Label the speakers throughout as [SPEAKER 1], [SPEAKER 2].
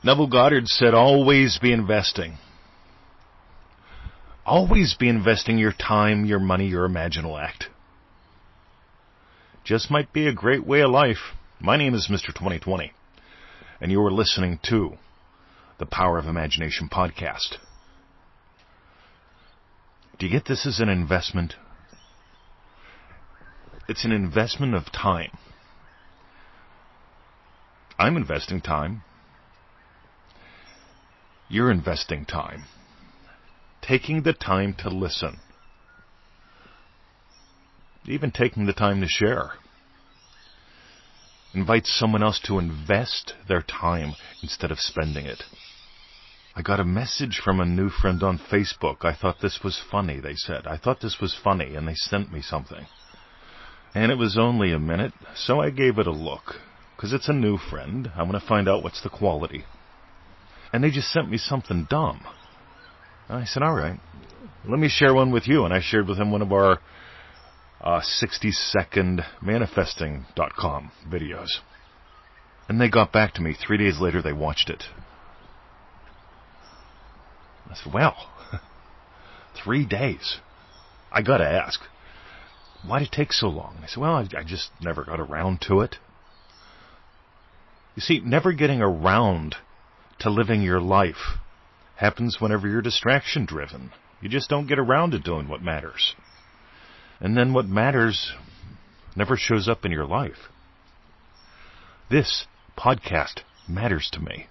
[SPEAKER 1] Neville Goddard said, always be investing. Always be investing your time, your money, your imaginal act. Just might be a great way of life. My name is Mr. 2020, and you are listening to the Power of Imagination podcast. Do you get this as an investment? It's an investment of time. I'm investing time. You're investing time. Taking the time to listen. Even taking the time to share. Invite someone else to invest their time instead of spending it. I got a message from a new friend on Facebook. I thought this was funny, they said. I thought this was funny, and they sent me something. And it was only a minute, so I gave it a look. Because it's a new friend. I want to find out what's the quality. And they just sent me something dumb. And I said, all right, let me share one with you. And I shared with him one of our 60-second manifesting.com videos. And they got back to me. 3 days later, they watched it. I said, well, 3 days. I got to ask, why did it take so long? I said, well, I just never got around to it. You see, never getting around to living your life happens whenever you're distraction-driven. You just don't get around to doing what matters. And then what matters never shows up in your life. This podcast matters to me.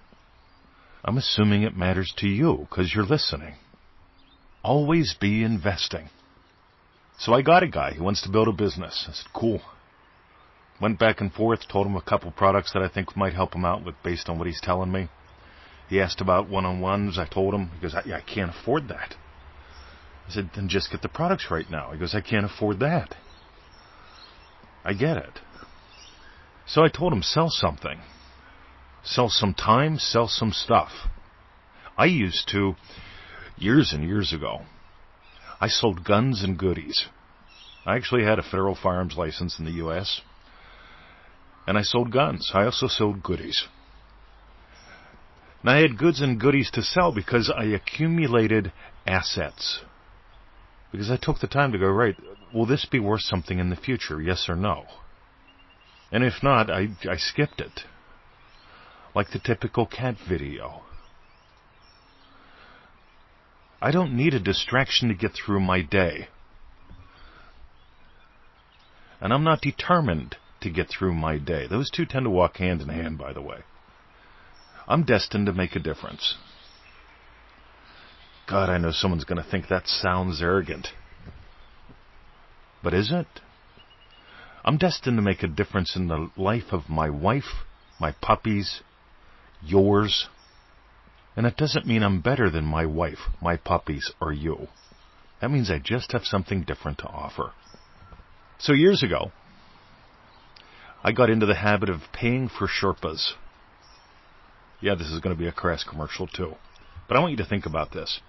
[SPEAKER 1] I'm assuming it matters to you because you're listening. Always be investing. So I got a guy who wants to build a business. I said, cool. Went back and forth, told him a couple products that I think might help him out with based on what he's telling me. He asked about one-on-ones. I told him. He goes, I can't afford that. I said, then just get the products right now. He goes, I can't afford that. I get it. So I told him, sell something. Sell some time, sell some stuff. I used to, years and years ago, I sold guns and goodies. I actually had a federal firearms license in the U.S., and I sold guns. I also sold goodies. And I had goods and goodies to sell because I accumulated assets. Because I took the time to go, right, will this be worth something in the future, yes or no? And if not, I skipped it. Like the typical cat video. I don't need a distraction to get through my day. And I'm not determined to get through my day. Those two tend to walk hand in hand, by the way. I'm destined to make a difference. God, I know someone's going to think that sounds arrogant. But is it? I'm destined to make a difference in the life of my wife, my puppies, yours. And it doesn't mean I'm better than my wife, my puppies, or you. That means I just have something different to offer. So years ago, I got into the habit of paying for Sherpas. Yeah, this is going to be a crass commercial too. But I want you to think about this.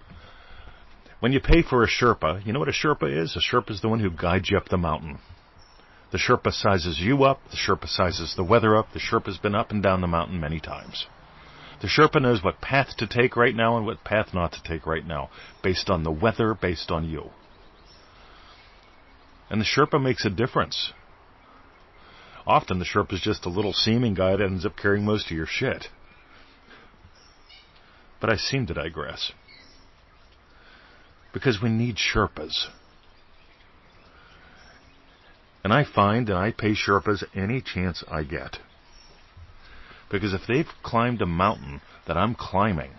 [SPEAKER 1] When you pay for a Sherpa, you know what a Sherpa is? A Sherpa is the one who guides you up the mountain. The Sherpa sizes you up. The Sherpa sizes the weather up. The Sherpa's been up and down the mountain many times. The Sherpa knows what path to take right now and what path not to take right now, based on the weather, based on you. And the Sherpa makes a difference. Often the Sherpa is just a little seeming guy that ends up carrying most of your shit. But I seem to digress. Because we need Sherpas. And I find and I pay Sherpas any chance I get. Because if they've climbed a mountain that I'm climbing,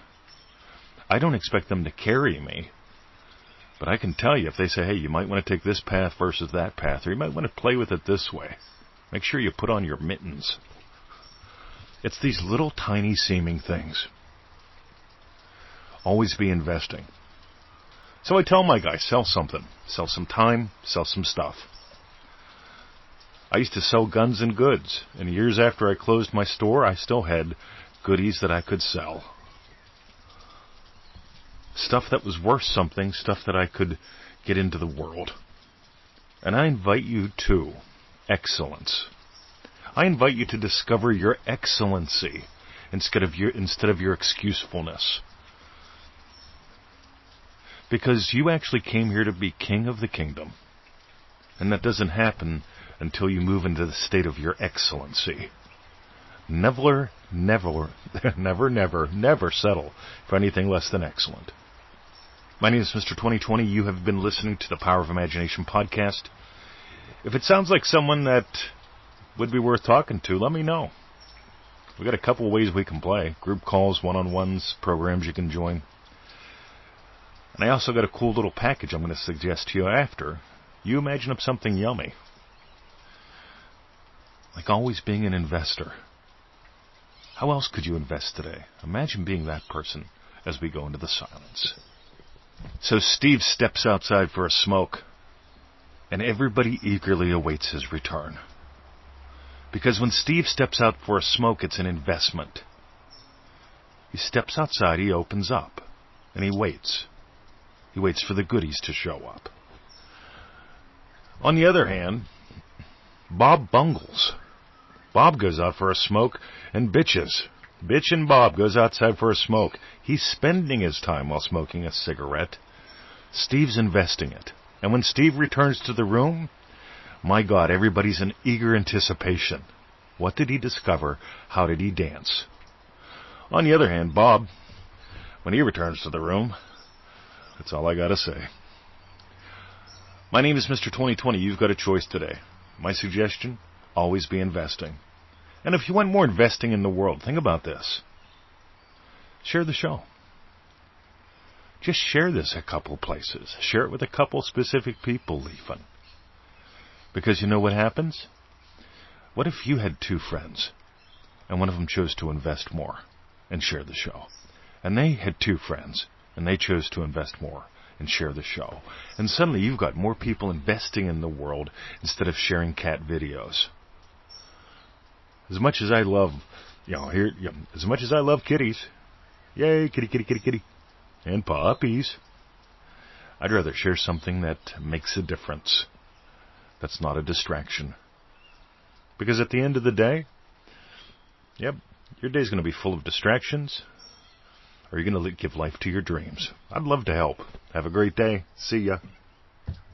[SPEAKER 1] I don't expect them to carry me. But I can tell you if they say, hey, you might want to take this path versus that path, or you might want to play with it this way. Make sure you put on your mittens. It's these little tiny seeming things. Always be investing. So I tell my guys, sell something. Sell some time, sell some stuff. I used to sell guns and goods, and years after I closed my store, I still had goodies that I could sell. Stuff that was worth something, stuff that I could get into the world. And I invite you to excellence. I invite you to discover your excellency instead of your excusefulness. Because you actually came here to be king of the kingdom. And that doesn't happen until you move into the state of your excellency. Never settle for anything less than excellent. My name is Mr. 2020. You have been listening to the Power of Imagination podcast. If it sounds like someone that would be worth talking to, let me know. We've got a couple of ways we can play. Group calls, one-on-ones, programs you can join. And I also got a cool little package I'm going to suggest to you after. You imagine up something yummy. Like always being an investor. How else could you invest today? Imagine being that person as we go into the silence. So Steve steps outside for a smoke, and everybody eagerly awaits his return. Because when Steve steps out for a smoke, it's an investment. He steps outside, he opens up, and he waits. He waits for the goodies to show up. On the other hand, Bob bungles. Bob goes out for a smoke and bitches. Bitchin' Bob goes outside for a smoke. He's spending his time while smoking a cigarette. Steve's investing it. And when Steve returns to the room, my God, everybody's in eager anticipation. What did he discover? How did he dance? On the other hand, Bob, when he returns to the room, that's all I got to say. My name is Mr. 2020. You've got a choice today. My suggestion, always be investing. And if you want more investing in the world, think about this. Share the show. Just share this a couple places. Share it with a couple specific people even. Because you know what happens? What if you had two friends, and one of them chose to invest more and share the show? And they had two friends, and they chose to invest more and share the show. And suddenly you've got more people investing in the world instead of sharing cat videos. As much as I love, as much as I love kitties, yay, kitty, kitty, kitty, kitty, and puppies, I'd rather share something that makes a difference. That's not a distraction. Because at the end of the day, your day's going to be full of distractions. Or are you going to give life to your dreams? I'd love to help. Have a great day. See ya.